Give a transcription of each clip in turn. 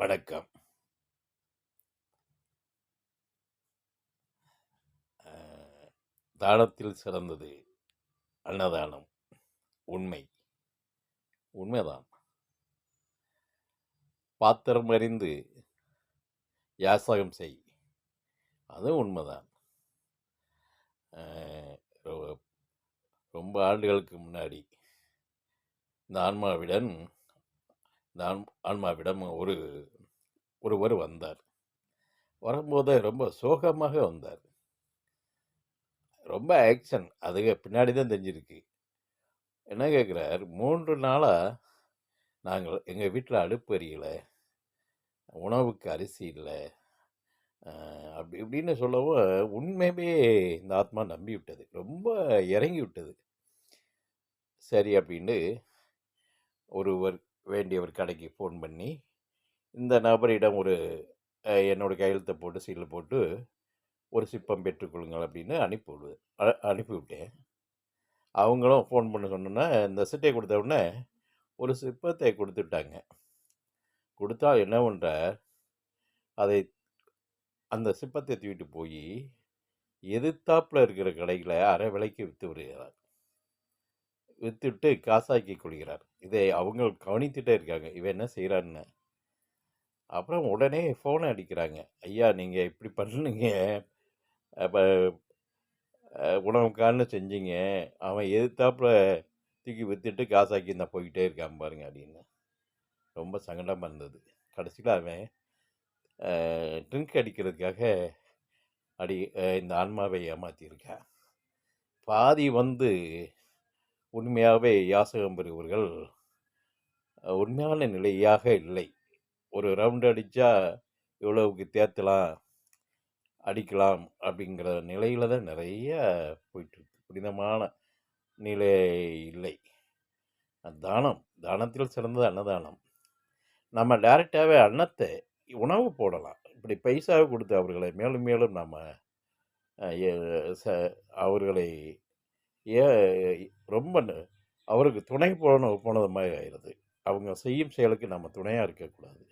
வணக்கம். அ தானத்தில் சிறந்தது அன்னதானம். உண்மை. உண்மைதான். பாத்திரம் அறிந்து யாசகம் செய். அதுவும் உண்மைதான். அ ரொ ரொம்ப ஆண்டுகளுக்கு முன்னாடி இந்த ஆன்மாவிடம் இந்த ஆன்மாவிடம் ஒருவர் வந்தார். வரும்போது ரொம்ப சோகமாக வந்தார். ரொம்ப ஆக்ஷன். அது பின்னாடி தான் தெரிஞ்சிருக்கு. என்ன கேட்குறார், 3 நாளா எங்க வீட்ல அடுப்பு எரியல. உணவுக்கு அரிசி இல்ல. அப்படி இப்படின்னு சொல்லவும், உண்மையுமே இந்த ஆத்மா நம்பிவிட்டது. ரொம்ப இறங்கி விட்டது. சரி அப்படின்னு ஒருவர் வேண்டியவர் கடைக்கு ஃபோன் பண்ணி, இந்த நபரிடம் என்னோட கையெழுத்த போட்டு, சீல் போட்டு, ஒரு சிப்பம் பெற்றுக்கொள்ளுங்கள் அப்படின்னு அனுப்பிவிட்டேன். அவங்களும் ஃபோன் பண்ண சொன்னோன்னே, இந்த சிட்டைய குடுத்த உடனே, ஒரு சிப்பத்தை குடுத்துட்டாங்க. குடுத்தா என்ன பண்றார், அதை அந்த சிப்பத்தை தூக்கிட்டு போயி, எதிர்த்தாப்புல இருக்கிற கடையில அரை விலைக்கு வித்து வருகிறார். வித்துட்டு காசாக்கிக் கொள்கிறார். இதை அவங்க கவனித்துட்டே இருக்காங்க. இவன் என்ன செய்றான்னு. அப்புறம் உடனே ஃபோன் அடிக்கிறாங்க. ஐயா நீங்க இப்படி பண்ணுனீங்க. அப்ப உணவுக்கான்னு செஞ்சீங்க. அவன் எதிர்த்தாப்புல தூக்கி வித்துட்டு காசாக்கி இந்தா போய்க்கிட்டே இருக்கான் பாருங்க அப்படின்னு. ரொம்ப சங்கடமா இருந்தது. கடைசியில அவன் ட்ரிங்க் அடிக்கிறதுக்காக இந்த ஆன்மாவை ஏமாத்தியிருக்கான். பாதி உண்மையாவே யாசகம் பெறுபவர்கள் உண்மையான நிலையாக இல்லை. ஒரு ரவுண்ட் அடிச்சா இவ்வளவுக்கு தேத்தலாம், அடிக்கலாம் அப்படிங்கிற நிலையில தான் நிறைய போயிட்டுருக்கு. புனிதமான நிலை இல்லை. தானத்தில் சிறந்தது அன்னதானம். நம்ம டைரக்டாவே உணவு போடலாம். இப்படி பைசாவை கொடுத்து அவர்களை மேலும் மேலும் நம்ம அ எ ச அவர்களை ஏ ரொம்ப அவருக்கு துணை போனது மாரி ஆயிருது. அவங்க செய்யும் செயலுக்கு நம்ம துணையா இருக்கக்கூடாது.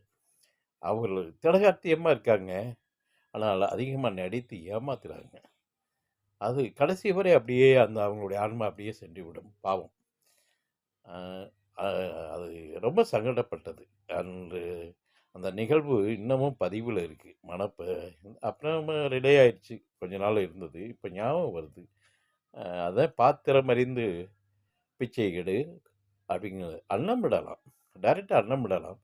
அவர்கள் திடகாத்தியமா இருக்காங்க. ஆனால் அதிகமா நடித்து ஏமாத்துறாங்க. அது கடைசி வரை அப்படியே அவங்களுடைய ஆன்மா அப்படியே சென்றுவிடும். பாவம். அ அ அது ரொம்ப சங்கடப்பட்டது. அன்று அந்த நிகழ்வு இன்னமும் பதிவுல இருக்கு. அப்புறம் ரிலே ஆயிடுச்சு. கொஞ்ச நாள் இருந்தது. இப்ப ஞாபகம் வருது. அதான் "பாத்திரம் அறிந்து பிச்சை கெடு" அப்படிங்கிறது. அன்னம் விடலாம். டைரக்ட்டா அன்னம் விடலாம்.